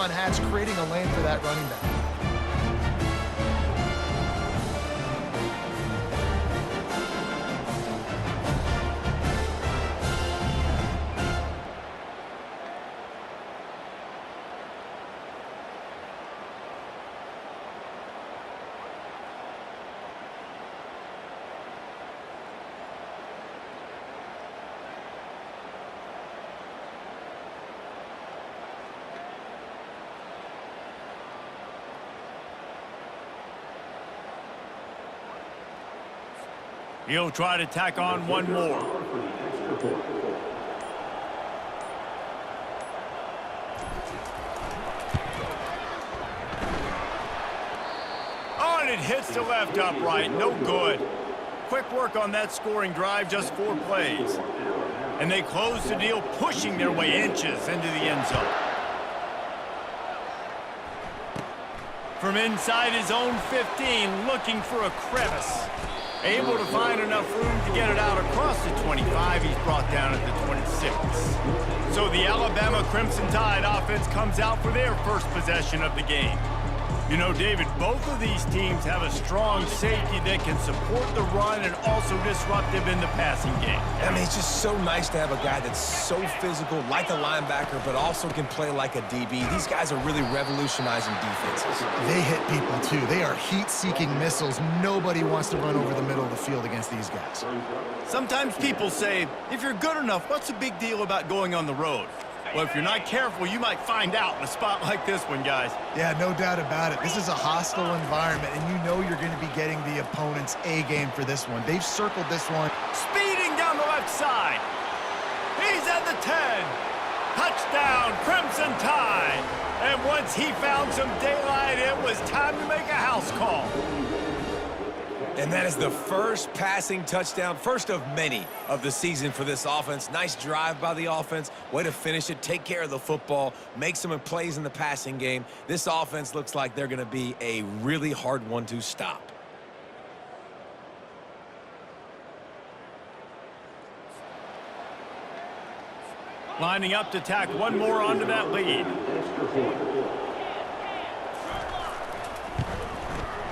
Marlon Hatch creating a lane for that running back. He'll try to tack on one more. Oh, and it hits the left upright. No good. Quick work on that scoring drive, just 4 plays. And they close the deal, pushing their way inches into the end zone. From inside his own 15, looking for a crevice. Able to find enough room to get it out across the 25. He's brought down at the 26. So the Alabama Crimson Tide offense comes out for their first possession of the game. You know, David, both of these teams have a strong safety that can support the run and also disruptive in the passing game. I mean, it's just so nice to have a guy that's so physical, like a linebacker, but also can play like a DB. These guys are really revolutionizing defenses. They hit people, too. They are heat-seeking missiles. Nobody wants to run over the middle of the field against these guys. Sometimes people say, if you're good enough, what's the big deal about going on the road? Well, if you're not careful, you might find out in a spot like this one, guys. Yeah, no doubt about it. This is a hostile environment, and you know you're going to be getting the opponent's A-game for this one. They've circled this one. Speeding down the left side. He's at the 10. Touchdown, Crimson Tide. And once he found some daylight, it was time to make a house call. And that is the first passing touchdown, first of many of the season for this offense. Nice drive by the offense. Way to finish it, take care of the football, make some plays in the passing game. This offense looks like they're going to be a really hard one to stop. Lining up to tack one more onto that lead.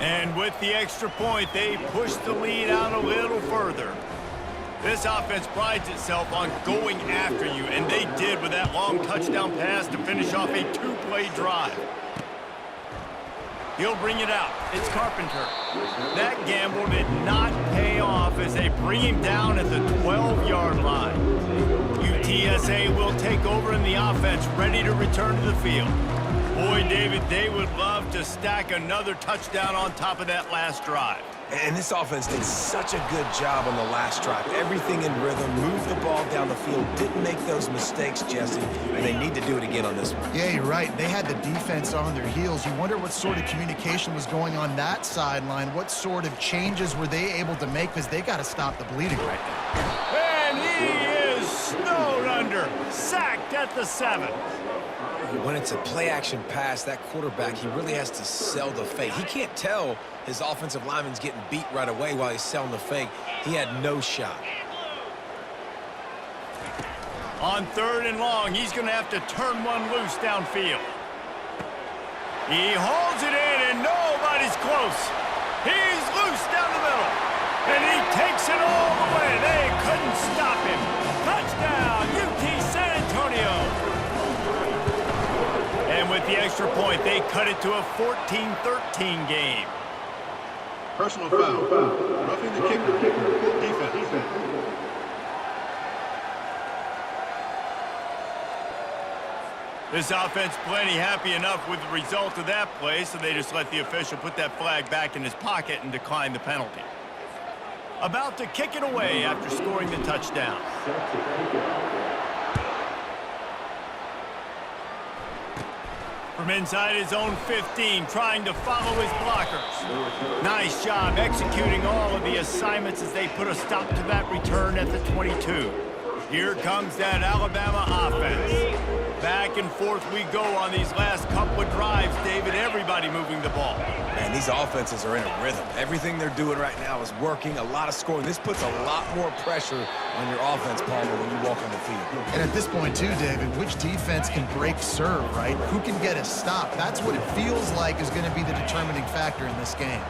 And with the extra point, they push the lead out a little further. This offense prides itself on going after you, and they did with that long touchdown pass to finish off a 2-play drive. He'll bring it out. It's Carpenter. That gamble did not pay off as they bring him down at the 12-yard line. UTSA will take over in the offense, ready to return to the field. Boy, David, they would love to stack another touchdown on top of that last drive. And this offense did such a good job on the last drive. Everything in rhythm, moved the ball down the field, didn't make those mistakes, Jesse, and they need to do it again on this one. Yeah, you're right. They had the defense on their heels. You wonder what sort of communication was going on that sideline. What sort of changes were they able to make? Because they got to stop the bleeding right now. And he is snowed under, sacked at the 7. When it's a play-action pass, that quarterback, he really has to sell the fake. He can't tell his offensive lineman's getting beat right away while he's selling the fake. He had no shot. On 3rd and long, he's going to have to turn one loose downfield. He hauls it in, and nobody's close. He's loose down the middle, and he takes it all the way. They couldn't stop him. Touchdown, UT San Antonio. And with the extra point, they cut it to a 14-13 game. Personal foul. Roughing the kicker. Defense. This offense plenty happy enough with the result of that play, so they just let the official put that flag back in his pocket and decline the penalty. About to kick it away after scoring the touchdown. From inside his own 15, trying to follow his blockers. Nice job executing all of the assignments as they put a stop to that return at the 22. Here comes that Alabama offense. Back and forth we go on these last couple of drives, David. Everybody moving the ball. Man, these offenses are in a rhythm. Everything they're doing right now is working, a lot of scoring. This puts a lot more pressure on your offense, Palmer, when you walk on the field. And at this point, too, David, which defense can break serve, right? Who can get a stop? That's what it feels like is going to be the determining factor in this game.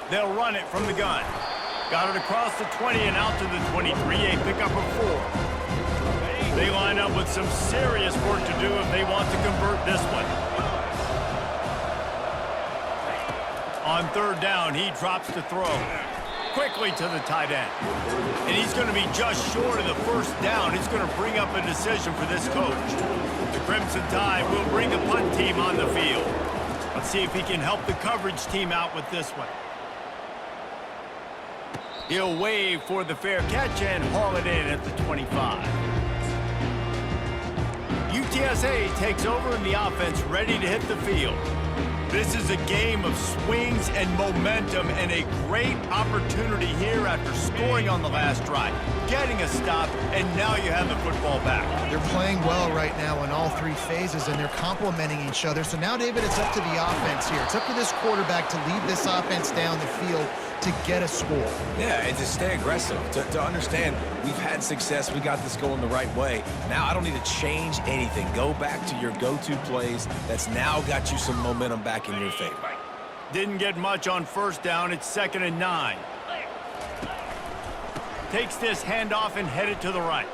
They'll run it from the gun. Got it across the 20 and out to the 23, a pickup of 4. They line up with some serious work to do if they want to convert this one. On third down, he drops to throw. Quickly to the tight end. And he's going to be just short of the first down. It's going to bring up a decision for this coach. The Crimson Tide will bring the punt team on the field. Let's see if he can help the coverage team out with this one. He'll wave for the fair catch and haul it in at the 25. UTSA takes over in the offense, ready to hit the field. This is a game of swings and momentum and a great opportunity here after scoring on the last drive, getting a stop, and now you have the football back. They're playing well right now in all 3 phases, and they're complementing each other. So now, David, it's up to the offense here. It's up to this quarterback to lead this offense down the field to get a score. Yeah, and to stay aggressive, to understand we've had success, we got this going the right way. Now I don't need to change anything. Go back to your go-to plays. That's now got you some momentum back in your favor. Didn't get much on first down. It's 2nd and 9. Takes this handoff and headed to the right.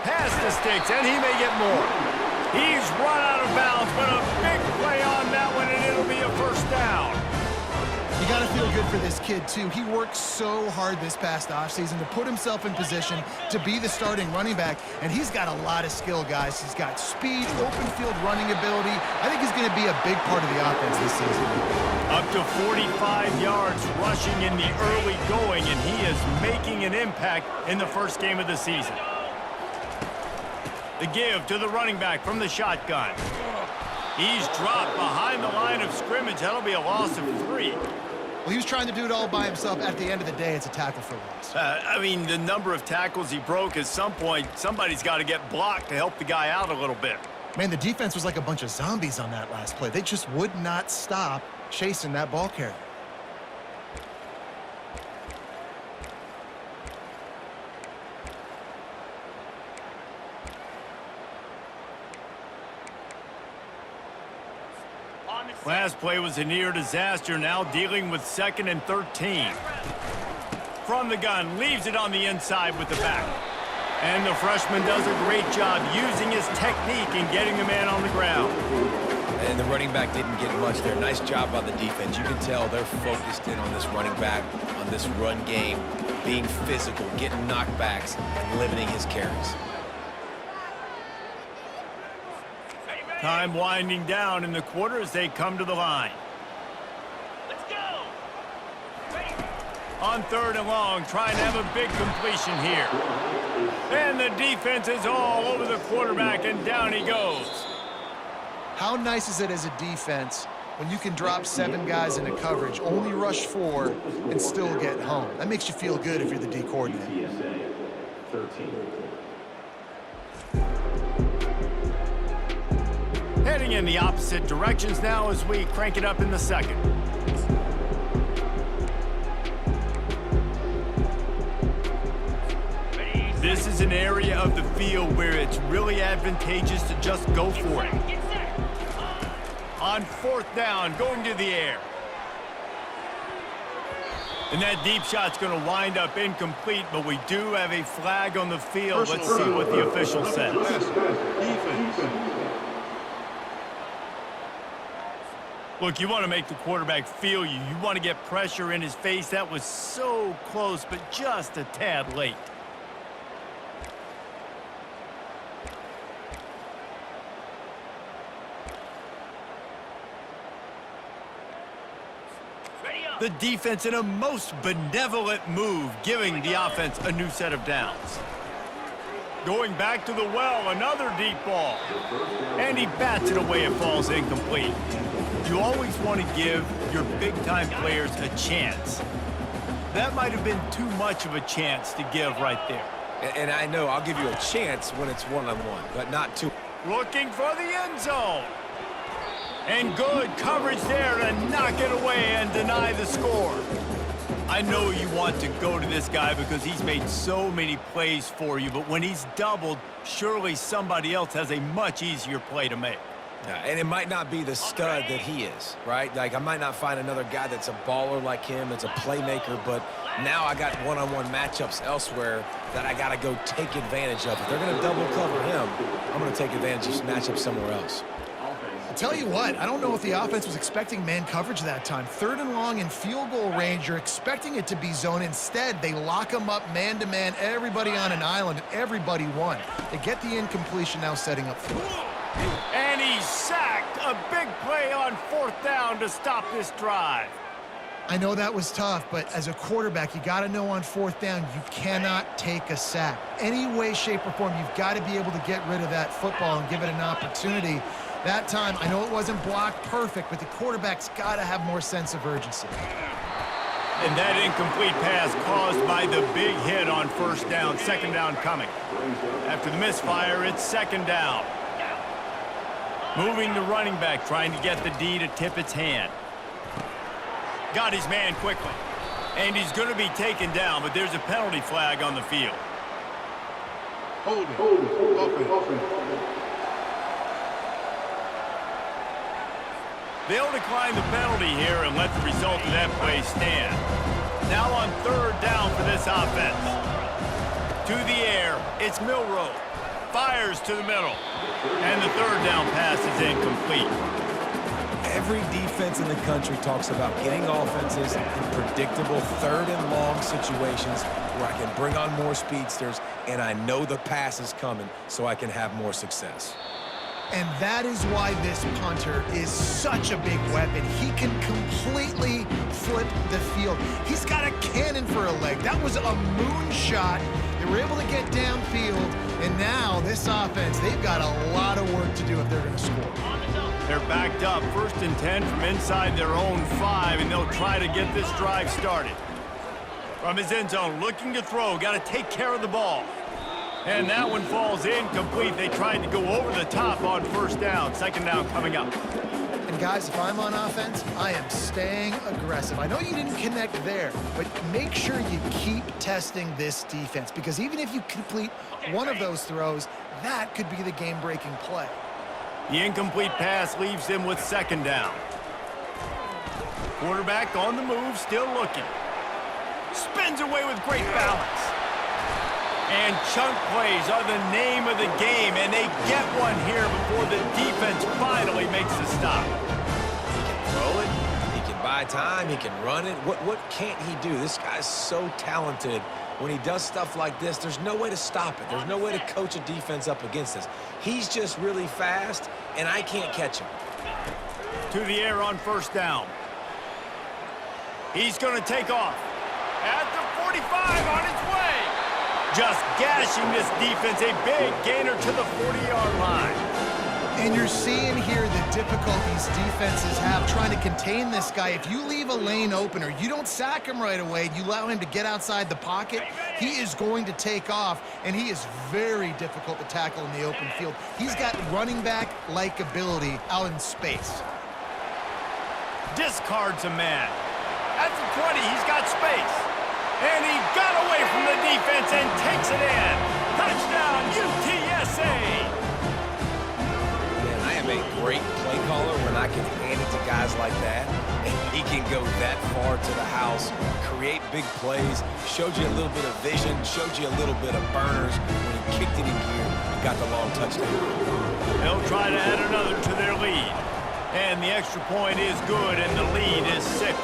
Pass the sticks, and he may get more. He's run out of bounds, but a big play on that one, and it'll be a first down. You got to feel good for this kid, too. He worked so hard this past offseason to put himself in position to be the starting running back, and he's got a lot of skill, guys. He's got speed, open field running ability. I think he's going to be a big part of the offense this season. Up to 45 yards rushing in the early going, and he is making an impact in the first game of the season. The give to the running back from the shotgun. He's dropped behind the line of scrimmage. That'll be a loss of 3. Well, he was trying to do it all by himself. At the end of the day, it's a tackle for loss. I mean, the number of tackles he broke, at some point, somebody's got to get blocked to help the guy out a little bit. Man, the defense was like a bunch of zombies on that last play. They just would not stop chasing that ball carrier. Last play was a near disaster, now dealing with 2nd and 13. From the gun, leaves it on the inside with the back. And the freshman does a great job using his technique and getting the man on the ground. And the running back didn't get much there. Nice job by the defense. You can tell they're focused in on this running back, on this run game, being physical, getting knockbacks, and limiting his carries. Time winding down in the quarter as they come to the line. Let's go! On 3rd and long, trying to have a big completion here. And the defense is all over the quarterback, and down he goes. How nice is it as a defense when you can drop 7 guys into coverage, only rush 4, and still get home? That makes you feel good if you're the D coordinator. Heading in the opposite directions now as we crank it up in the 2nd. This is an area of the field where it's really advantageous to just go for it. On 4th down, going to the air. And that deep shot's going to wind up incomplete, but we do have a flag on the field. Let's see what the official says. Look, you want to make the quarterback feel you. You want to get pressure in his face. That was so close, but just a tad late. The defense in a most benevolent move, giving the offense a new set of downs. Going back to the well, another deep ball. And he bats it away, it falls incomplete. You always want to give your big-time players a chance. That might have been too much of a chance to give right there. And I know I'll give you a chance when it's one-on-one, but not two. Looking for the end zone. And good coverage there to knock it away and deny the score. I know you want to go to this guy because he's made so many plays for you, but when he's doubled, surely somebody else has a much easier play to make. Yeah, and it might not be the stud that he is, right? Like, I might not find another guy that's a baller like him, that's a playmaker, but now I got one-on-one matchups elsewhere that I got to go take advantage of. If they're going to double cover him, I'm going to take advantage of this matchup somewhere else. I'll tell you what, I don't know if the offense was expecting man coverage that time. 3rd and long in field goal range, you're expecting it to be zone. Instead, they lock them up man-to-man, everybody on an island, and everybody won. They get the incompletion now setting up for it. And he's sacked. A big play on 4th down to stop this drive. I know that was tough, but as a quarterback, you got to know on 4th down, you cannot take a sack. Any way, shape, or form, you've got to be able to get rid of that football and give it an opportunity. That time, I know it wasn't blocked perfect, but the quarterback's got to have more sense of urgency. And that incomplete pass caused by the big hit on 1st down, 2nd down coming. After the misfire, it's 2nd down. Moving the running back, trying to get the D to tip its hand. Got his man quickly. And he's going to be taken down, but there's a penalty flag on the field. Holding. Offense. They'll decline the penalty here and let the result of that play stand. Now on 3rd down for this offense. To the air, it's Milroe. Fires to the middle. And the 3rd down pass is incomplete. Every defense in the country talks about getting offenses in predictable 3rd and long situations where I can bring on more speedsters and I know the pass is coming so I can have more success. And that is why this punter is such a big weapon. He can completely flip the field. He's got a cannon for a leg. That was a moonshot. They were able to get downfield, and now this offense, they've got a lot of work to do if they're going to score. They're backed up, 1st and 10 from inside their own 5, and they'll try to get this drive started. From his end zone, looking to throw, got to take care of the ball. And that one falls incomplete. They tried to go over the top on 1st down. 2nd down coming up. And guys, if I'm on offense, I am staying aggressive. I know you didn't connect there, but make sure you keep testing this defense, because even if you complete one of those throws, that could be the game-breaking play. The incomplete pass leaves them with 2nd down. Quarterback on the move, still looking. Spins away with great balance. And chunk plays are the name of the game, and they get one here before the defense finally makes the stop. He can throw it, he can buy time, he can run it. What can't he do? This guy's so talented. When he does stuff like this, there's no way to stop it. There's no way to coach a defense up against this. He's just really fast, and I can't catch him. To the air on 1st down. He's going to take off. At the 45 on its way. Just gashing this defense, a big gainer to the 40-yard line. And you're seeing here the difficulties defenses have trying to contain this guy. If you leave a lane open or you don't sack him right away, you allow him to get outside the pocket, he is going to take off, and he is very difficult to tackle in the open field. He's got running back-like ability out in space. Discards a man. At the 20, he's got space. And he got away from the defense and takes it in. Touchdown, UTSA! Man, I am a great play caller when I can hand it to guys like that. And he can go that far to the house, create big plays, showed you a little bit of vision, showed you a little bit of burners when he kicked it in gear and got the long touchdown. They'll try to add another to their lead. And the extra point is good, and the lead is 6.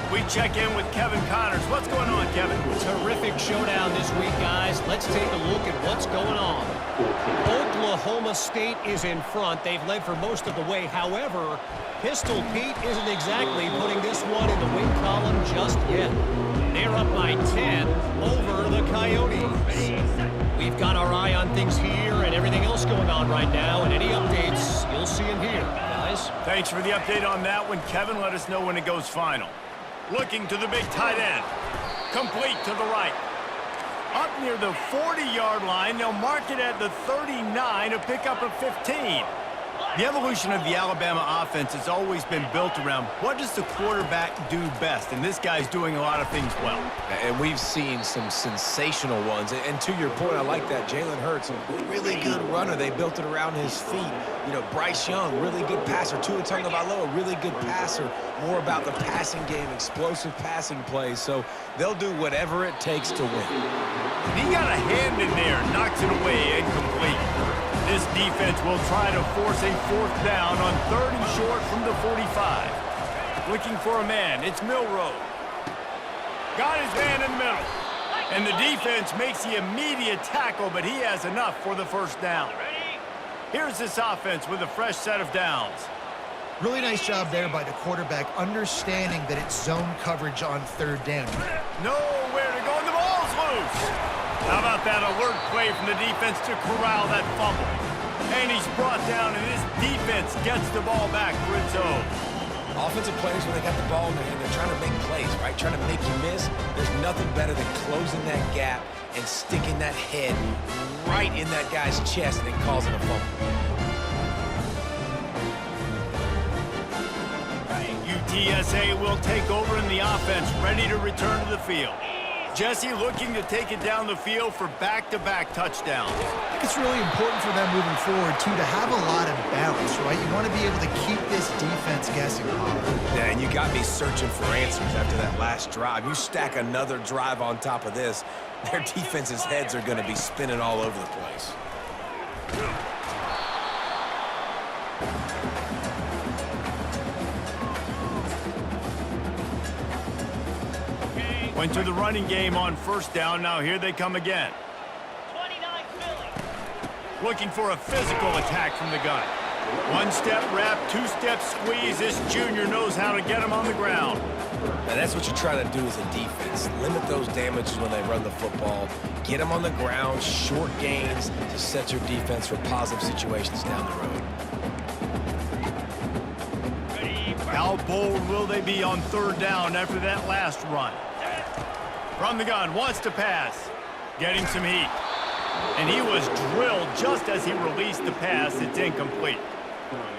We check in with Kevin Connors. What's going on, Kevin? Terrific showdown this week, guys. Let's take a look at what's going on. Oklahoma State is in front. They've led for most of the way. However, Pistol Pete isn't exactly putting this one in the win column just yet. They're up by 10 over the Coyotes. We've got our eye on things here and everything else going on right now, and any updates you'll see in here, guys. Thanks for the update on that one, Kevin. Let us know when it goes final. Looking to the big tight end. Complete to the right. Up near the 40-yard line, they'll mark it at the 39 to pick up a 15. The evolution of the Alabama offense has always been built around what does the quarterback do best, and this guy's doing a lot of things well. And we've seen some sensational ones. And to your point, I like that. Jalen Hurts, a really good runner. They built it around his feet. You know, Bryce Young, really good passer. Tua Tagovailoa, really good passer. More about the passing game, explosive passing plays. So they'll do whatever it takes to win. He got a hand in there, knocks it away, incomplete. This defense will try to force a 4th down on 3rd and short from the 45. Looking for a man, it's Milroe. Got his man in the middle. And the defense makes the immediate tackle, but he has enough for the 1st down. Here's this offense with a fresh set of downs. Really nice job there by the quarterback, understanding that it's zone coverage on 3rd down. Nowhere to go, and the ball's loose. How about that alert play from the defense to corral that fumble? And he's brought down, and this defense gets the ball back for its own. Offensive players, when they got the ball in their hand, they're trying to make plays, right? Trying to make you miss. There's nothing better than closing that gap and sticking that head right in that guy's chest and then causing a fumble. UTSA will take over in the offense, ready to return to the field. Jesse looking to take it down the field for back-to-back touchdowns. I think it's really important for them moving forward, too, to have a lot of balance, right? You want to be able to keep this defense guessing. Yeah, and you got me searching for answers after that last drive. You stack another drive on top of this, their defense's heads are going to be spinning all over the place. Went to the running game on 1st down. Now here they come again. 29 Philly. Looking for a physical attack from the gun. 1-step wrap, 2-step squeeze. This junior knows how to get him on the ground. Now that's what you're trying to do as a defense. Limit those damages when they run the football. Get them on the ground, short gains to set your defense for positive situations down the road. How bold will they be on 3rd down after that last run? From the gun, wants to pass. Getting some heat. And he was drilled just as he released the pass. It's incomplete.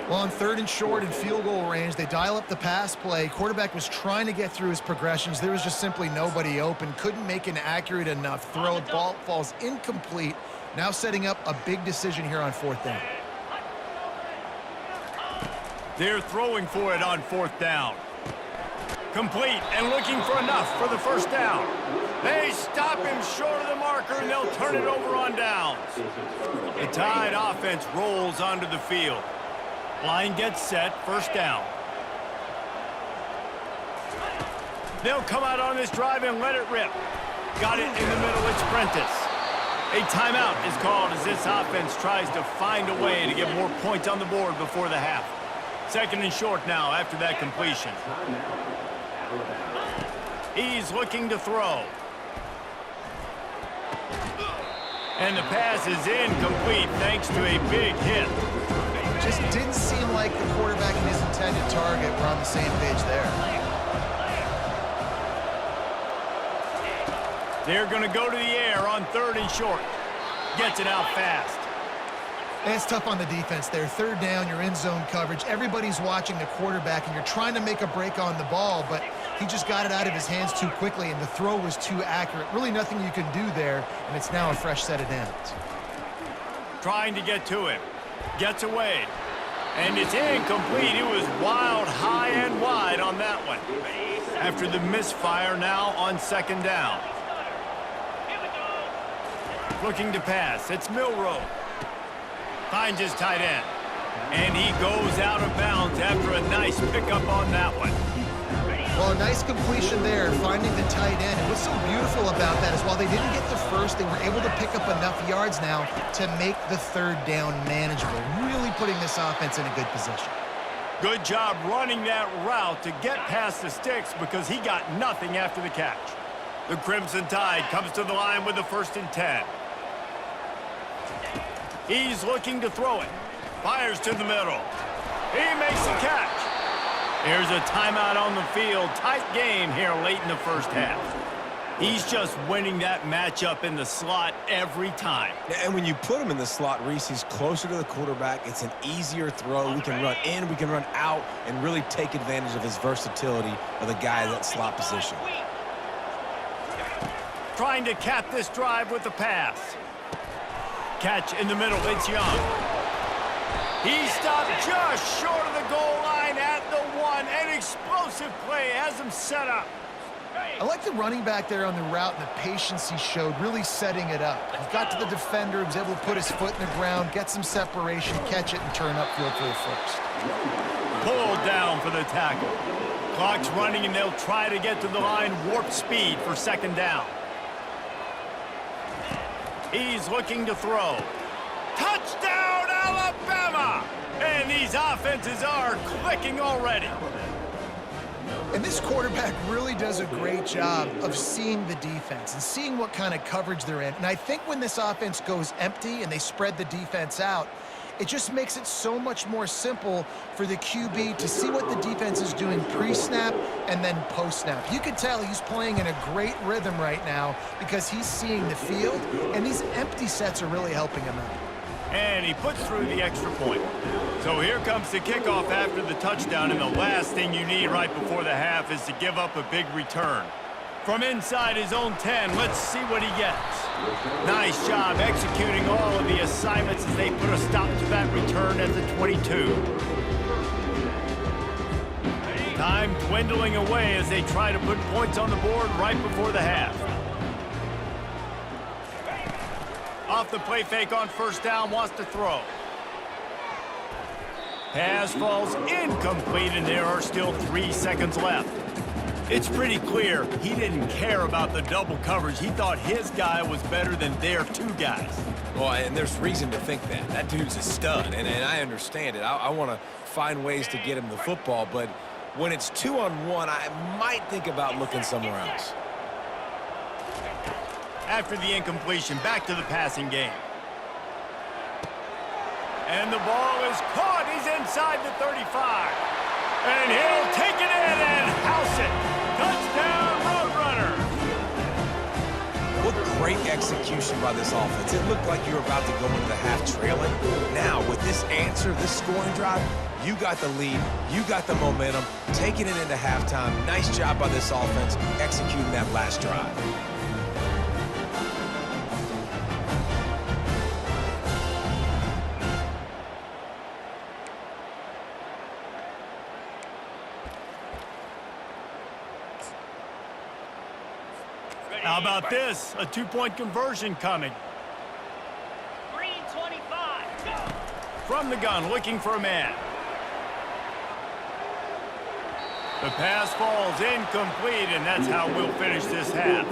Well, on 3rd and short and field goal range, they dial up the pass play. Quarterback was trying to get through his progressions. There was just simply nobody open. Couldn't make an accurate enough throw. Ball falls incomplete. Now setting up a big decision here on 4th down. They're throwing for it on 4th down. Complete and looking for enough for the 1st down. They stop him short of the marker, and they'll turn it over on downs. The Tide offense rolls onto the field. Line gets set, 1st down. They'll come out on this drive and let it rip. Got it in the middle, it's Prentice. A timeout is called as this offense tries to find a way to get more points on the board before the half. 2nd and short now after that completion. He's looking to throw. And the pass is incomplete thanks to a big hit. Just didn't seem like the quarterback and his intended target were on the same page there. They're going to go to the air on 3rd and short. Gets it out fast. And it's tough on the defense there. 3rd down, you're in zone coverage. Everybody's watching the quarterback, and you're trying to make a break on the ball, but he just got it out of his hands too quickly, and the throw was too accurate. Really nothing you can do there, and it's now a fresh set of downs. Trying to get to him. Gets away. And it's incomplete. It was wild, high and wide on that one. After the misfire now on 2nd down. Looking to pass. It's Milroe. Finds his tight end. And he goes out of bounds after a nice pickup on that one. Well, a nice completion there, finding the tight end. And what's so beautiful about that is while they didn't get the first, they were able to pick up enough yards now to make the 3rd down manageable, really putting this offense in a good position. Good job running that route to get past the sticks because he got nothing after the catch. The Crimson Tide comes to the line with the 1st and 10. He's looking to throw it. Fires to the middle. He makes the catch. Here's a timeout on the field. Tight game here late in the 1st half. He's just winning that matchup in the slot every time. And when you put him in the slot, Reese, he's closer to the quarterback. It's an easier throw. We can run in, we can run out, and really take advantage of his versatility of the guy in that slot position. Trying to cap this drive with the pass. Catch in the middle, it's Young. He stopped just short of the goal line at the 1. An explosive play has him set up. I like the running back there on the route and the patience he showed, really setting it up. He got to the defender, was able to put his foot in the ground, get some separation, catch it, and turn upfield for the first. Pulled down for the tackle. Clock's running, and they'll try to get to the line warp speed for second down. He's looking to throw. Touchdown, Alabama! And these offenses are clicking already. And this quarterback really does a great job of seeing the defense and seeing what kind of coverage they're in. And I think when this offense goes empty and they spread the defense out, it just makes it so much more simple for the QB to see what the defense is doing pre-snap and then post-snap. You can tell he's playing in a great rhythm right now because he's seeing the field, and these empty sets are really helping him out. And he puts through the extra point. So here comes the kickoff after the touchdown, and the last thing you need right before the half is to give up a big return. From inside his own 10, let's see what he gets. Nice job executing all of the assignments as they put a stop to that return at the 22. Time dwindling away as they try to put points on the board right before the half. Off the play fake on first down, wants to throw. Pass falls incomplete, and there are still 3 seconds left. It's pretty clear he didn't care about the double coverage. He thought his guy was better than their 2 guys. Well, and there's reason to think that. That dude's a stud, and I understand it. I want to find ways to get him the football, but when it's 2-on-1, I might think about looking somewhere else. After the incompletion, back to the passing game. And the ball is caught. He's inside the 35. And he'll take it in and house it. Touchdown, Roadrunner. What great execution by this offense. It looked like you were about to go into the half trailing. Now, with this answer, this scoring drive, you got the lead, you got the momentum, taking it into halftime. Nice job by this offense executing that last drive. How about this? A 2-point conversion coming. Green 25. Go. From the gun, looking for a man. The pass falls incomplete, and that's how we'll finish this half.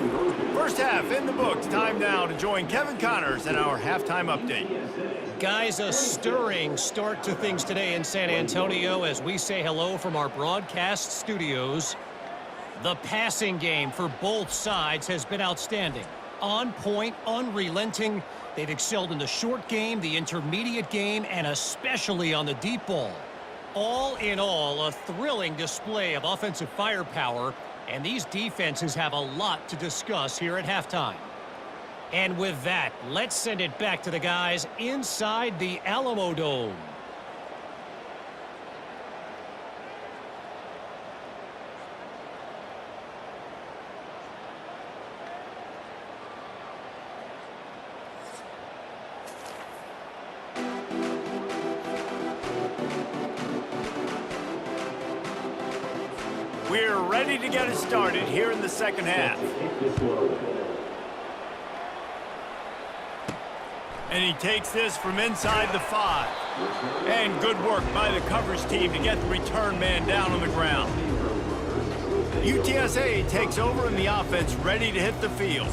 First half in the books. Time now to join Kevin Connors in our halftime update. Guys, a stirring start to things today in San Antonio as we say hello from our broadcast studios. The passing game for both sides has been outstanding. On point, unrelenting. They've excelled in the short game, the intermediate game, and especially on the deep ball. All in all, a thrilling display of offensive firepower, and these defenses have a lot to discuss here at halftime. And with that, let's send it back to the guys inside the Alamo Dome. We're ready to get it started here in the second half. And he takes this from inside the 5. And good work by the coverage team to get the return man down on the ground. UTSA takes over in the offense, ready to hit the field.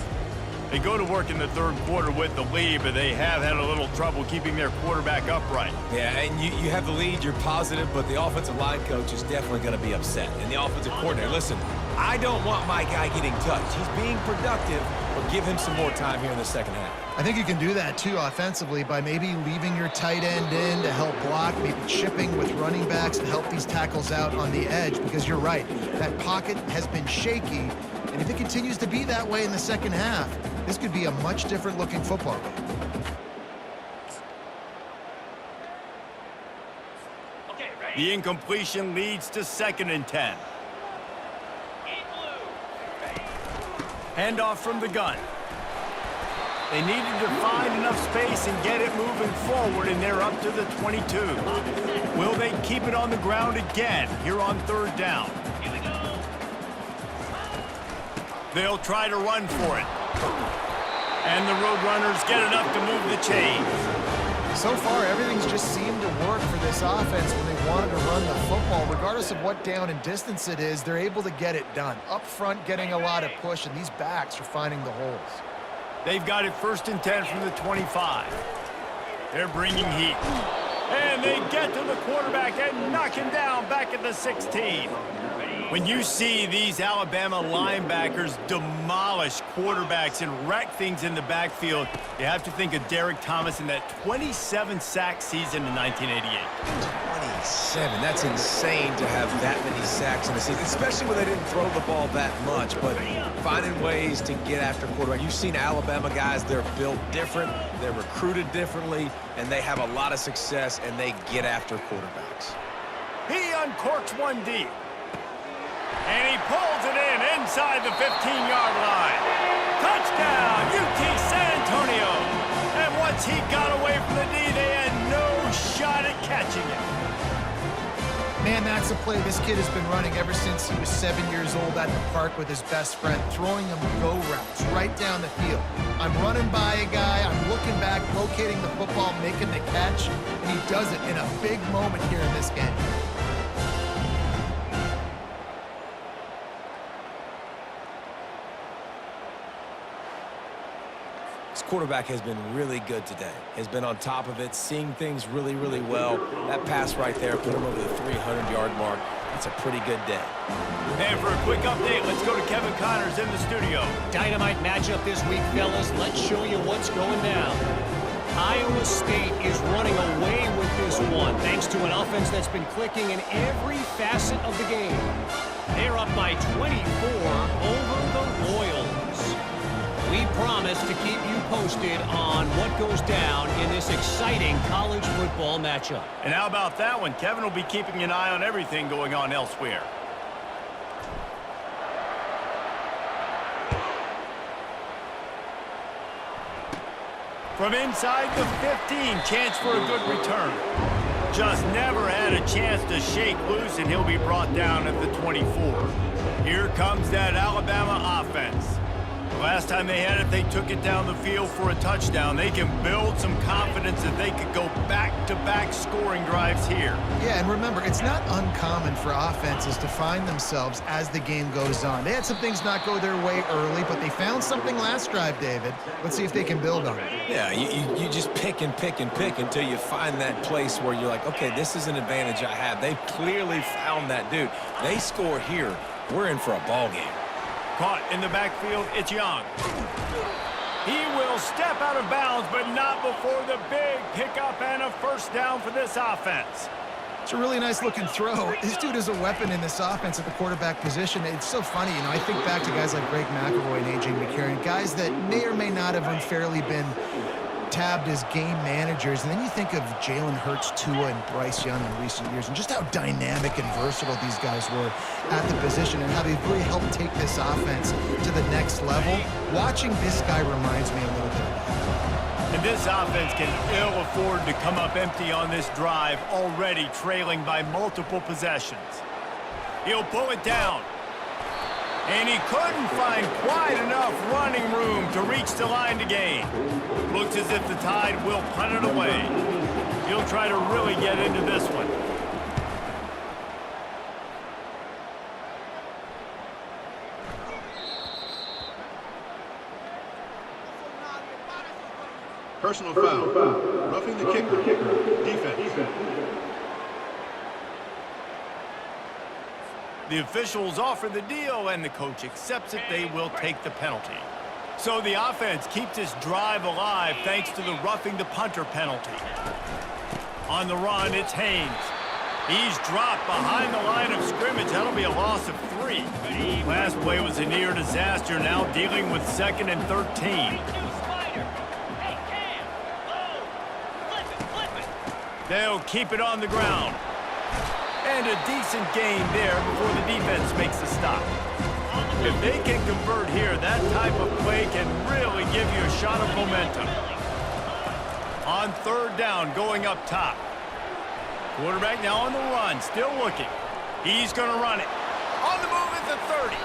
They go to work in the third quarter with the lead, but they have had a little trouble keeping their quarterback upright. Yeah, and you have the lead, you're positive, but the offensive line coach is definitely going to be upset. And the offensive coordinator, listen, I don't want my guy getting touched. He's being productive, but give him some more time here in the second half. I think you can do that, too, offensively by maybe leaving your tight end in to help block, maybe chipping with running backs to help these tackles out on the edge, because you're right, that pocket has been shaky, And if it continues to be that way in the second half, this could be a much different looking football game. Okay, ready? The incompletion leads to 2nd and 10. In blue. Handoff from the gun. They needed to find enough space and get it moving forward, and they're up to the 22. Will they keep it on the ground again here on 3rd down? Here we go. They'll try to run for it. And the Roadrunners get enough to move the chains. So far, everything's just seemed to work for this offense when they wanted to run the football. Regardless of what down and distance it is, they're able to get it done. Up front, getting a lot of push, and these backs are finding the holes. They've got it 1st and 10 from the 25. They're bringing heat. And they get to the quarterback and knock him down back at the 16. When you see these Alabama linebackers demolish quarterbacks and wreck things in the backfield, you have to think of Derek Thomas in that 27-sack season in 1988. 27. That's insane to have that many sacks in a season, especially when they didn't throw the ball that much. But finding ways to get after quarterback. You've seen Alabama guys, they're built different, they're recruited differently, and they have a lot of success, and they get after quarterbacks. He uncorks one deep. And he pulls it in inside the 15-yard line. Touchdown, UT San Antonio. And once he got away from the D, they had no shot at catching it. Man, that's a play this kid has been running ever since he was 7 years old at the park with his best friend, throwing him go routes right down the field. I'm running by a guy, I'm looking back, locating the football, making the catch, and he does it in a big moment here in this game. Quarterback has been really good today. Has been on top of it, seeing things really, really well. That pass right there put him over the 300-yard mark. That's a pretty good day. And for a quick update, let's go to Kevin Connors in the studio. Dynamite matchup this week, fellas. Let's show you what's going down. Iowa State is running away with this one, thanks to an offense that's been clicking in every facet of the game. They're up by 24 over the Royals. We promise to keep you posted on what goes down in this exciting college football matchup. And how about that one? Kevin will be keeping an eye on everything going on elsewhere. From inside the 15, chance for a good return. Just never had a chance to shake loose, and he'll be brought down at the 24. Here comes that Alabama offense. Last time they had it, they took it down the field for a touchdown. They can build some confidence that they could go back-to-back scoring drives here. Yeah, and remember, it's not uncommon for offenses to find themselves as the game goes on. They had some things not go their way early, but they found something last drive, David. Let's see if they can build on it. Yeah, you just pick and pick and pick until you find that place where you're like, okay, this is an advantage I have. They've clearly found that dude. They score here, we're in for a ball game. Caught in the backfield, it's Young. He will step out of bounds, but not before the big pickup and a 1st down for this offense. It's a really nice looking throw. This dude is a weapon in this offense at the quarterback position. It's so funny, you know, I think back to guys like Greg McElroy and A.J. McCarron, guys that may or may not have unfairly been tabbed as game managers, and then you think of Jalen Hurts, Tua, and Bryce Young in recent years, and just how dynamic and versatile these guys were at the position and how they've really helped take this offense to the next level. Watching this guy reminds me a little bit of that. And this offense can ill afford to come up empty on this drive, already trailing by multiple possessions. He'll pull it down. And he couldn't find quite enough running room to reach the line to gain. Looks as if the Tide will punt it away. He'll try to really get into this one. Personal foul. Roughing the kicker. Defense. The officials offer the deal, and the coach accepts it. They will take the penalty. So the offense keeps this drive alive thanks to the roughing the punter penalty. On the run, it's Haynes. He's dropped behind the line of scrimmage. That'll be a loss of 3. Last play was a near disaster. Now dealing with 2nd and 13. Hey, Cam. Low. Flip it. They'll keep it on the ground. And a decent gain there before the defense makes the stop. If they can convert here, that type of play can really give you a shot of momentum. On 3rd down, going up top. Quarterback now on the run, still looking. He's going to run it. On the move at the 30.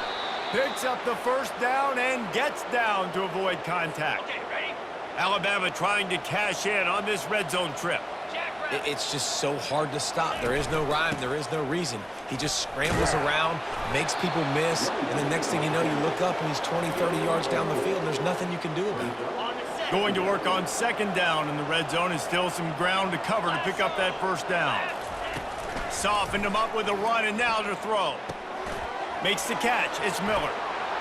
Picks up the 1st down and gets down to avoid contact. Okay, ready? Alabama trying to cash in on this red zone trip. It's just so hard to stop. There is no rhyme. There is no reason. He just scrambles around, makes people miss, and the next thing you know, you look up and he's 20, 30 yards down the field, and there's nothing you can do about it. Going to work on 2nd down in the red zone, and still some ground to cover to pick up that 1st down. Softened him up with a run, and now to throw. Makes the catch. It's Miller.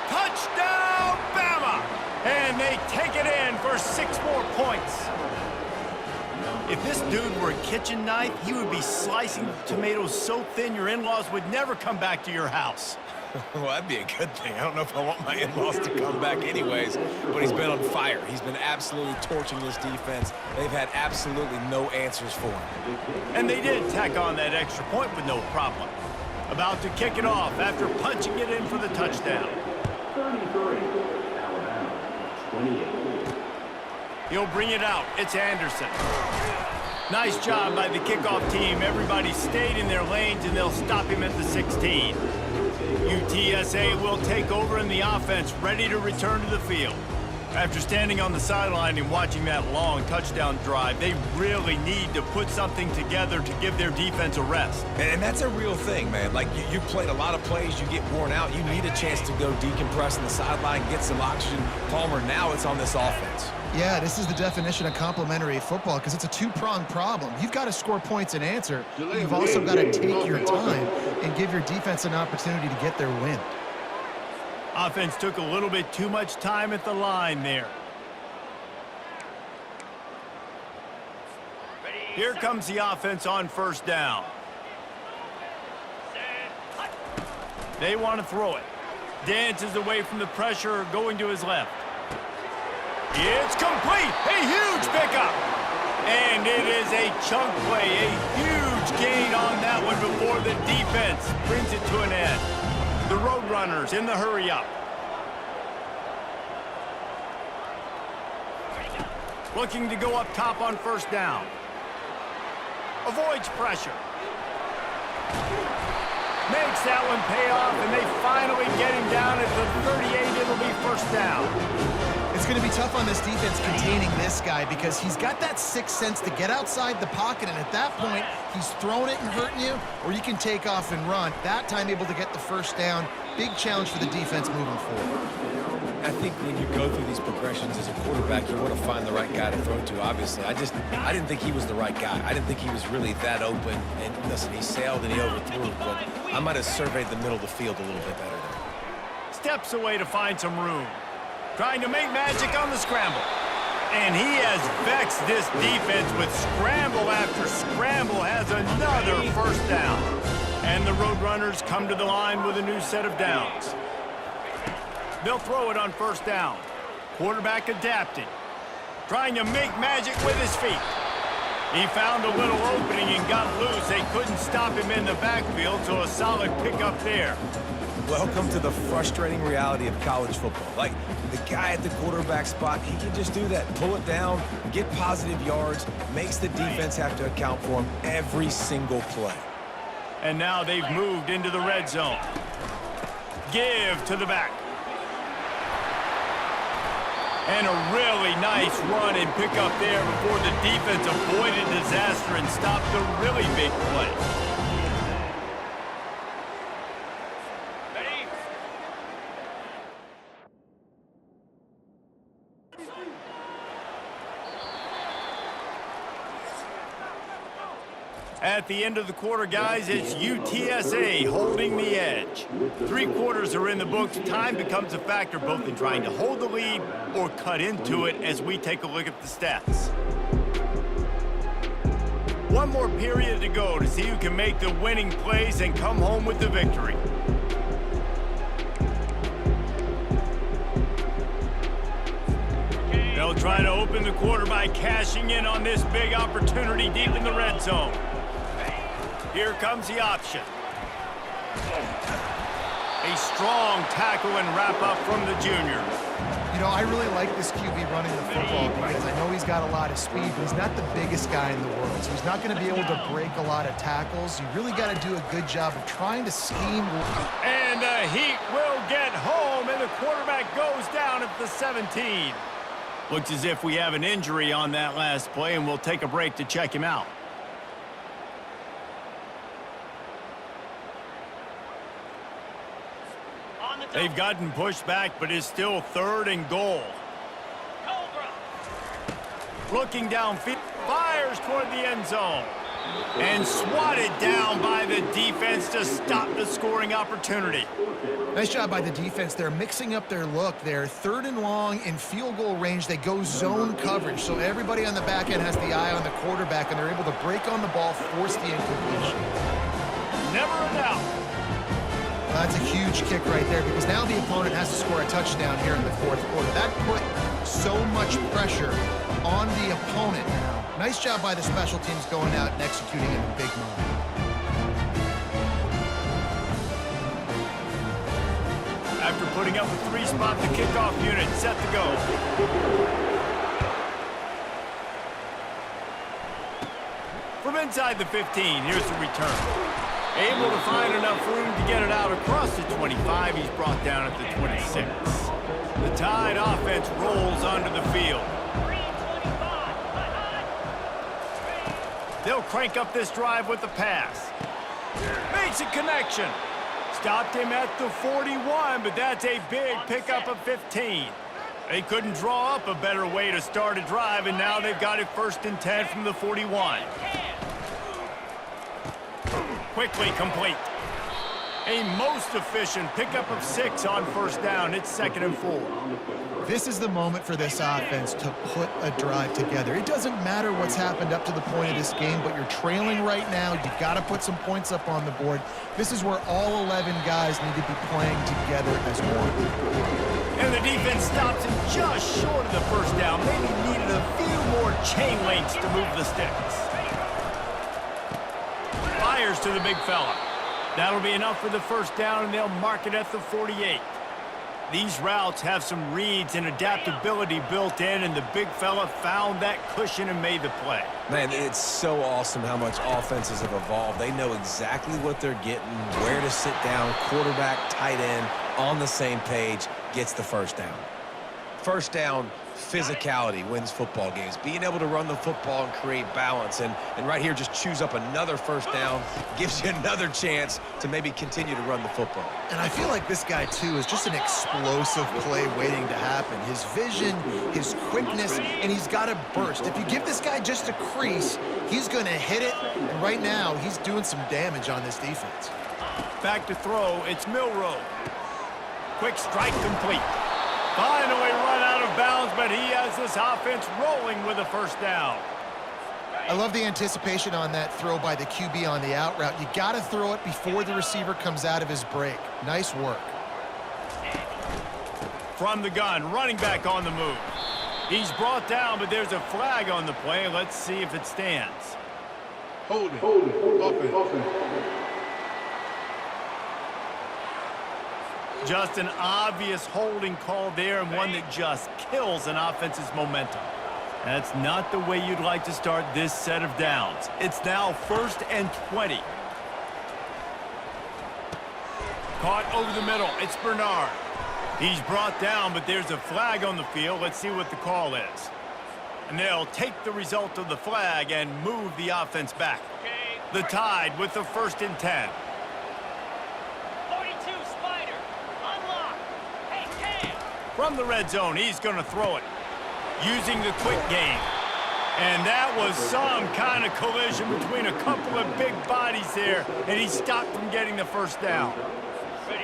Touchdown, Bama! And they take it in for 6 more points. If this dude were a kitchen knife, he would be slicing tomatoes so thin your in-laws would never come back to your house. Well, that'd be a good thing. I don't know if I want my in-laws to come back anyways, but he's been on fire. He's been absolutely torching this defense. They've had absolutely no answers for him. And they did tack on that extra point with no problem. About to kick it off after punching it in for the touchdown. 33, Alabama, 28. He'll bring it out. It's Anderson. Nice job by the kickoff team. Everybody stayed in their lanes, and they'll stop him at the 16. UTSA will take over in the offense, ready to return to the field. After standing on the sideline and watching that long touchdown drive, they really need to put something together to give their defense a rest. And that's a real thing, man. Like, you played a lot of plays, you get worn out, you need a chance to go decompress on the sideline, get some oxygen. Palmer, now it's on this offense. Yeah, this is the definition of complementary football because it's a 2-pronged problem. You've got to score points and answer. You've also got to take your time and give your defense an opportunity to get their win. Offense took a little bit too much time at the line there. Here comes the offense on 1st down. They want to throw it. Dances away from the pressure, going to his left. It's complete! A huge pickup! And it is a chunk play, a huge gain on that one before the defense brings it to an end. The Roadrunners in the hurry-up. Looking to go up top on 1st down. Avoids pressure. Makes that one pay off, and they finally get him down at the 38. It'll be 1st down. It's going to be tough on this defense containing this guy because he's got that 6th sense to get outside the pocket, and at that point, he's throwing it and hurting you, or you can take off and run. That time able to get the 1st down. Big challenge for the defense moving forward. I think when you go through these progressions as a quarterback, you want to find the right guy to throw to, obviously. I didn't think he was the right guy. I didn't think he was really that open. And listen, he sailed and he overthrew, but I might have surveyed the middle of the field a little bit better there. Steps away to find some room. Trying to make magic on the scramble. And he has vexed this defense with scramble after scramble, has another 1st down. And the Roadrunners come to the line with a new set of downs. They'll throw it on 1st down. Quarterback adapting. Trying to make magic with his feet. He found a little opening and got loose. They couldn't stop him in the backfield, so a solid pickup there. Welcome to the frustrating reality of college football. Like, the guy at the quarterback spot, he can just do that. Pull it down, get positive yards, makes the defense have to account for him every single play. And now they've moved into the red zone. Give to the back. And a really nice run and pick up there before the defense avoided disaster and stopped the really big play. Ready? At the end of the quarter, guys, it's UTSA holding the edge. 3 quarters are in the books. Time becomes a factor both in trying to hold the lead or cut into it as we take a look at the stats. One more period to go to see who can make the winning plays and come home with the victory. They'll try to open the quarter by cashing in on this big opportunity deep in the red zone. Here comes the option. A strong tackle and wrap up from the junior. You know, I really like this QB running the football because I know he's got a lot of speed, but he's not the biggest guy in the world, so he's not going to be able to break a lot of tackles. You really got to do a good job of trying to scheme. And the Heat will get home, and the quarterback goes down at the 17. Looks as if we have an injury on that last play, and we'll take a break to check him out. They've gotten pushed back, but it's still 3rd and goal. Cobra. Looking downfield, fires toward the end zone. And swatted down by the defense to stop the scoring opportunity. Nice job by the defense. They're mixing up their look. They're 3rd and long in field goal range. They go zone coverage, so everybody on the back end has the eye on the quarterback, and they're able to break on the ball, force the incompletion. Never a doubt. Well, that's a huge kick right there because now the opponent has to score a touchdown here in the 4th quarter. That put so much pressure on the opponent. Nice job by the special teams going out and executing in a big moment. After putting up a 3-spot, the kickoff unit set to go. From inside the 15, here's the return. Able to find enough room to get it out across the 25. He's brought down at the 26. The Tide offense rolls onto the field. They'll crank up this drive with the pass. Makes a connection. Stopped him at the 41, but that's a big pickup of 15. They couldn't draw up a better way to start a drive, and now they've got it 1st and 10 from the 41. Quickly complete. A most efficient pickup of 6 on 1st down. It's 2nd and 4. This is the moment for this offense to put a drive together. It doesn't matter what's happened up to the point of this game, but you're trailing right now. You got to put some points up on the board. This is where all 11 guys need to be playing together as one. And the defense stops him just short of the 1st down. Maybe needed a few more chain links to move the sticks. Fires to the big fella. That'll be enough for the 1st down, and they'll mark it at the 48. These routes have some reads and adaptability built in, and the big fella found that cushion and made the play. Man, it's so awesome how much offenses have evolved. They know exactly what they're getting, where to sit down, quarterback, tight end, on the same page, gets the 1st down. 1st down, physicality wins football games. Being able to run the football and create balance, and right here just choose up another 1st down, gives you another chance to maybe continue to run the football. And I feel like this guy, too, is just an explosive play waiting to happen. His vision, his quickness, and he's got a burst. If you give this guy just a crease, he's going to hit it. And right now, he's doing some damage on this defense. Back to throw, it's Milroe. Quick strike complete. Finally run out of bounds, but he has this offense rolling with a 1st down. I love the anticipation on that throw by the QB on the out route. You got to throw it before the receiver comes out of his break. Nice work. From the gun, running back on the move. He's brought down, but there's a flag on the play. Let's see if it stands. Holding. Offense. Just an obvious holding call there, and one that just kills an offense's momentum. That's not the way you'd like to start this set of downs. It's now 1st and 20. Caught over the middle. It's Bernard. He's brought down, but there's a flag on the field. Let's see what the call is. And they'll take the result of the flag and move the offense back. The Tide with the 1st and 10. 42, Spider. Unlock. Hey, Cam. From the red zone, he's going to throw it. Using the quick game. And that was some kind of collision between a couple of big bodies there, and he stopped from getting the 1st down.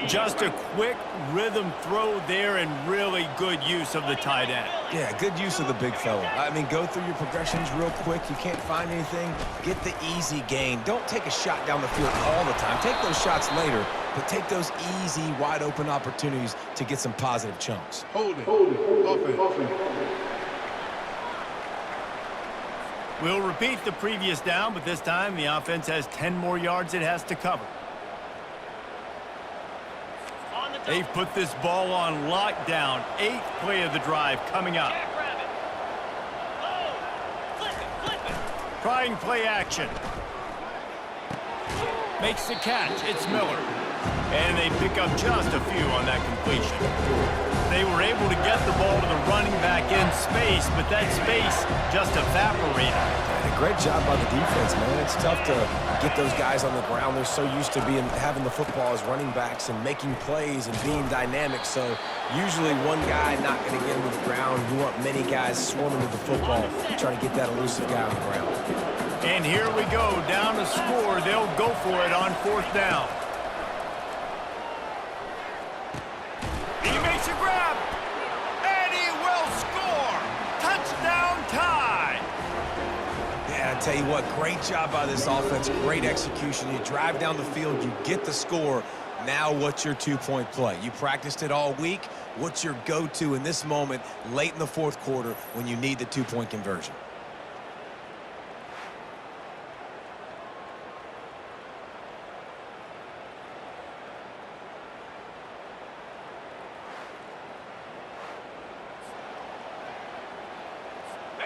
Just a quick rhythm throw there and really good use of the tight end. Yeah, good use of the big fella. I mean, go through your progressions real quick. You can't find anything. Get the easy gain. Don't take a shot down the field all the time. Take those shots later, but take those easy, wide-open opportunities to get some positive chunks. Holding. Offense. We'll repeat the previous down, but this time the offense has 10 more yards it has to cover. They've put this ball on lockdown. 8th play of the drive coming up. Trying play action. Makes the catch. It's Miller. And they pick up just a few on that completion. They were able to get the ball to the running back in space, but that space just evaporated. A great job by the defense, man. It's tough to get those guys on the ground. They're so used to having the football as running backs and making plays and being dynamic. So usually one guy not going to get him to the ground. You want many guys swarming to the football, trying to get that elusive guy on the ground. And here we go, down to score. They'll go for it on 4th down. He makes a grab, and he will score. Touchdown tie. Yeah, I tell you what, great job by this offense, great execution. You drive down the field, you get the score. Now what's your 2-point play? You practiced it all week. What's your go-to in this moment late in the 4th quarter when you need the 2-point conversion?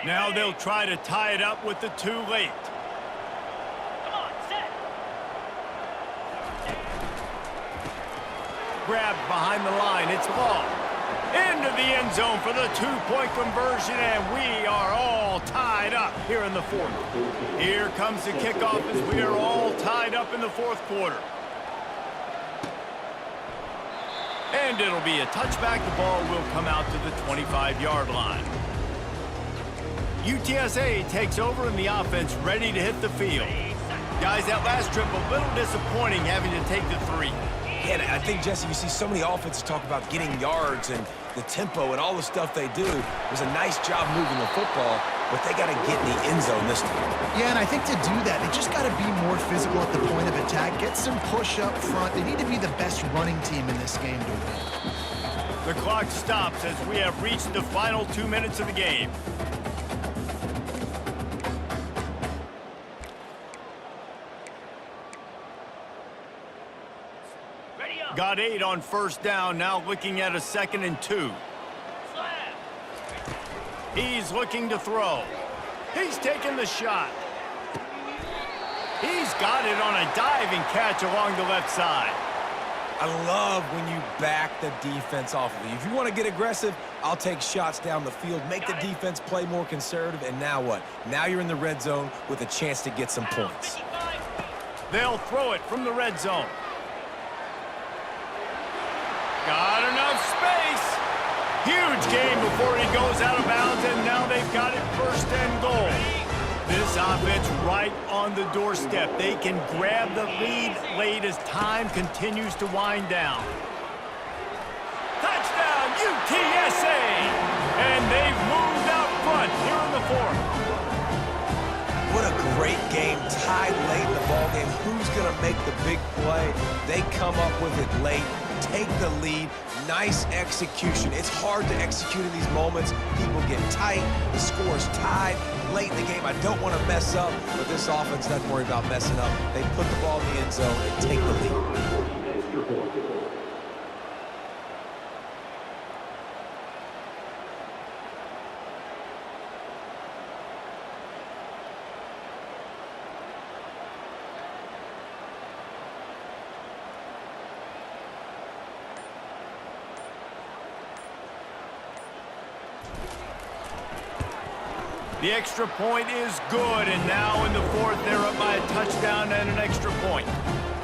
Now they'll try to tie it up with the 2 late. Come on, set. Grabbed behind the line. It's long. Into the end zone for the 2-point conversion, and we are all tied up here in the 4th. Here comes the kickoff as we are all tied up in the 4th quarter. And it'll be a touchback. The ball will come out to the 25-yard line. UTSA takes over in the offense, ready to hit the field. Guys, that last trip a little disappointing having to take the 3. Yeah, and I think, Jesse, you see so many offenses talk about getting yards and the tempo and all the stuff they do. It was a nice job moving the football, but they got to get in the end zone this time. Yeah, and I think to do that, they just got to be more physical at the point of attack, get some push up front. They need to be the best running team in this game to win. The clock stops as we have reached the final 2 minutes of the game. Got 8 on 1st down, now looking at a 2nd and 2. He's looking to throw. He's taking the shot. He's got it on a diving catch along the left side. I love when you back the defense off of you. If you want to get aggressive, I'll take shots down the field, make the defense play more conservative, and now what? Now you're in the red zone with a chance to get some points. They'll throw it from the red zone. Got enough space. Huge gain before he goes out of bounds, and now they've got it 1st and goal. This offense right on the doorstep. They can grab the lead late as time continues to wind down. Touchdown, UTSA! And they've moved out front here in the 4th. What a great game, tied late in the ballgame. Who's going to make the big play? They come up with it late, take the lead. Nice execution. It's hard to execute in these moments. People get tight. The score's tied late in the game. I don't want to mess up, but this offense doesn't worry about messing up. They put the ball in the end zone and take the lead. The extra point is good, and now in the 4th, they're up by a touchdown and an extra point.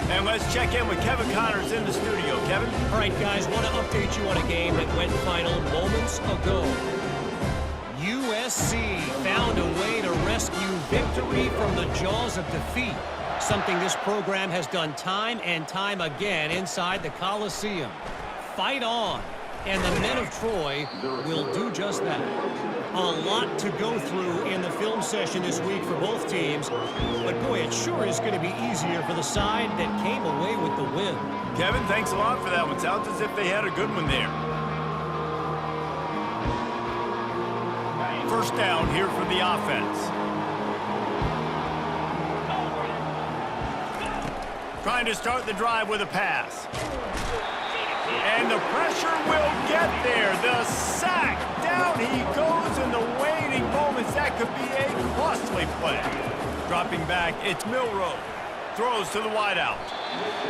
And let's check in with Kevin Connors in the studio. Kevin? All right, guys, want to update you on a game that went final moments ago. USC found a way to rescue victory from the jaws of defeat. Something this program has done time and time again inside the Coliseum. Fight on. And the men of Troy will do just that. A lot to go through in the film session this week for both teams. But, boy, it sure is going to be easier for the side that came away with the win. Kevin, thanks a lot for that one. Sounds as if they had a good one there. First down here for the offense. Trying to start the drive with a pass. And the pressure will get there. The sack. Down he goes in the waiting moments. That could be a costly play. Dropping back, it's Milroe. Throws to the wideout.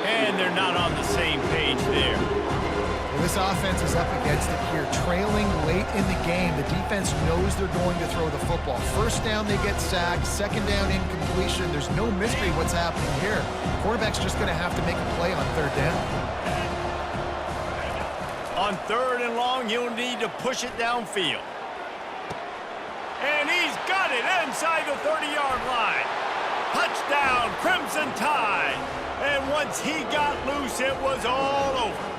And they're not on the same page there. Well, this offense is up against it here. Trailing late in the game. The defense knows they're going to throw the football. First down, they get sacked. Second down, incompletion. There's no mystery what's happening here. Quarterback's just going to have to make a play on third down. On third and long, he'll need to push it downfield. And he's got it inside the 30-yard line. Touchdown, Crimson Tide. And once he got loose, it was all over.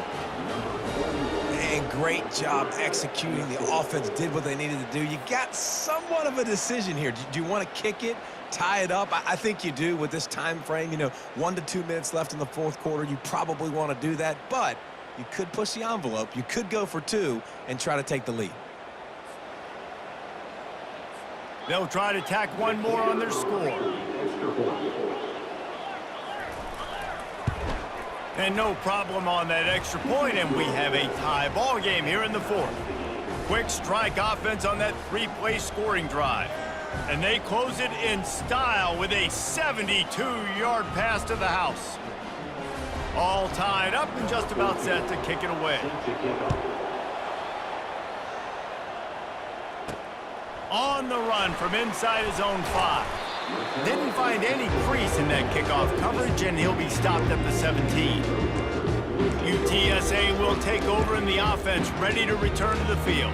And great job executing. The offense did what they needed to do. You got somewhat of a decision here. Do you want to kick it, tie it up? I think you do with this time frame. 1 to 2 minutes left in the fourth quarter. You probably want to do that, but you could push the envelope. You could go for 2 and try to take the lead. They'll try to tack one more on their score. And no problem on that extra point, and we have a tie ball game here in the fourth. Quick strike offense on that 3-play scoring drive. And they close it in style with a 72-yard pass to the house. All tied up and just about set to kick it away. On the run from inside his own 5. Didn't find any crease in that kickoff coverage, and he'll be stopped at the 17. UTSA will take over in the offense, ready to return to the field.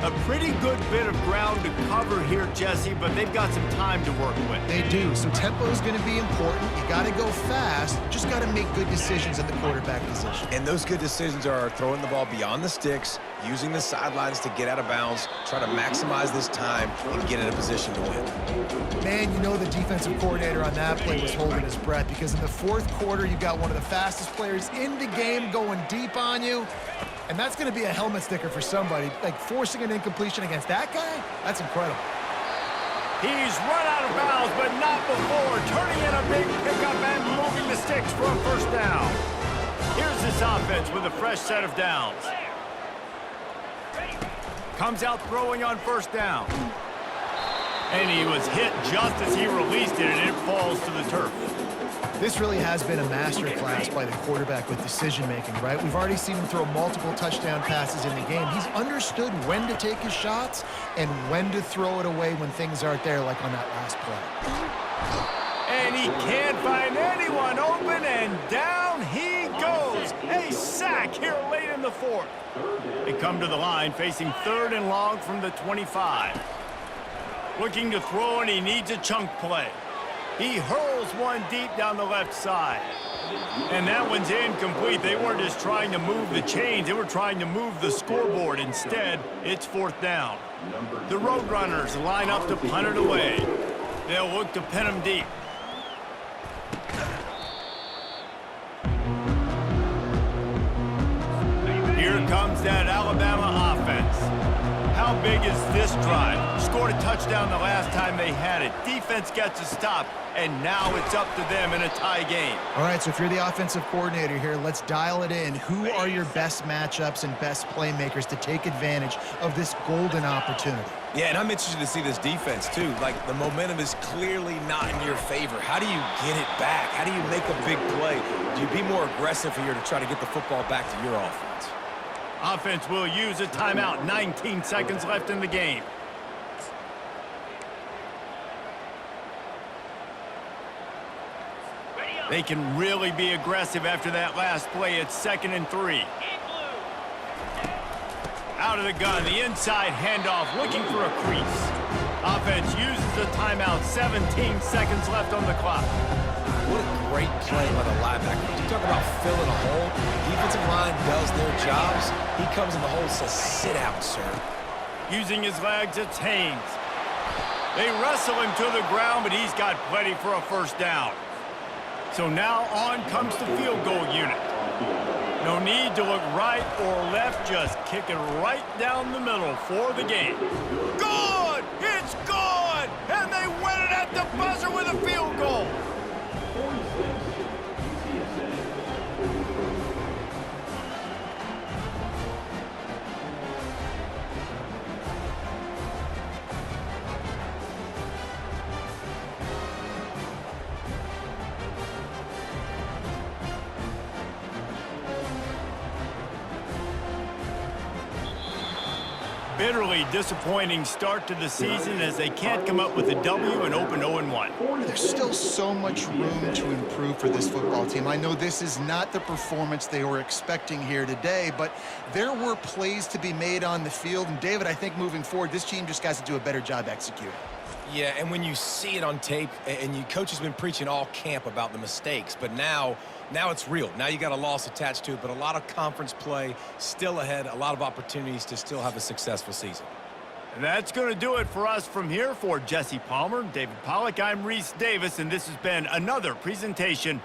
A pretty good bit of ground to cover here, Jesse, but they've got some time to work with. They do, so tempo is going to be important. You got to go fast. Just got to make good decisions at the quarterback position. And those good decisions are throwing the ball beyond the sticks, using the sidelines to get out of bounds, try to maximize this time and get in a position to win. Man, the defensive coordinator on that play was holding his breath, because in the fourth quarter, you've got one of the fastest players in the game going deep on you. And that's going to be a helmet sticker for somebody. Like, forcing an incompletion against that guy, that's incredible. He's run out of bounds, but not before. Turning in a big pickup and moving the sticks for a first down. Here's this offense with a fresh set of downs. Comes out throwing on first down. And he was hit just as he released it, and it falls to the turf. This really has been a masterclass by the quarterback with decision-making, right? We've already seen him throw multiple touchdown passes in the game. He's understood when to take his shots and when to throw it away when things aren't there, like on that last play. And he can't find anyone open, and down he goes. A sack here late in the fourth. They come to the line facing third and long from the 25. Looking to throw, and he needs a chunk play. He hurls one deep down the left side. And that one's incomplete. They weren't just trying to move the chains. They were trying to move the scoreboard. Instead, it's fourth down. The Roadrunners line up to punt it away. They'll look to pin him deep. Here comes that Alabama offense. How big is this drive? Scored a touchdown the last time they had it. Defense gets a stop, and now it's up to them in a tie game. All right, so if you're the offensive coordinator here, let's dial it in. Who are your best matchups and best playmakers to take advantage of this golden opportunity? Yeah, and I'm interested to see this defense, too. Like, the momentum is clearly not in your favor. How do you get it back? How do you make a big play? Do you be more aggressive here to try to get the football back to your offense? Offense will use a timeout. 19 seconds left in the game. They can really be aggressive after that last play. It's 2nd and 3. Out of the gun, the inside handoff, looking for a crease. Offense uses a timeout. 17 seconds left on the clock. What a great play by the linebacker. You talk about filling a hole. Defensive line does their jobs. He comes in the hole and says, sit out, sir. Using his legs, it's Haynes. They wrestle him to the ground, but he's got plenty for a first down. So now on comes the field goal unit. No need to look right or left, just kick it right down the middle for the game. Good! It's good! And they win it at the buzzer with a field goal. Bitterly disappointing start to the season as they can't come up with a W and open 0-1. There's still so much room to improve for this football team. I know this is not the performance they were expecting here today, but there were plays to be made on the field. And, David, I think moving forward, this team just got to do a better job executing. Yeah, and when you see it on tape, and you coach has been preaching all camp about the mistakes, but now it's real. Now you got a loss attached to it, but a lot of conference play still ahead, a lot of opportunities to still have a successful season. And that's going to do it for us from here. For Jesse Palmer, David Pollack, I'm Reese Davis, and this has been another presentation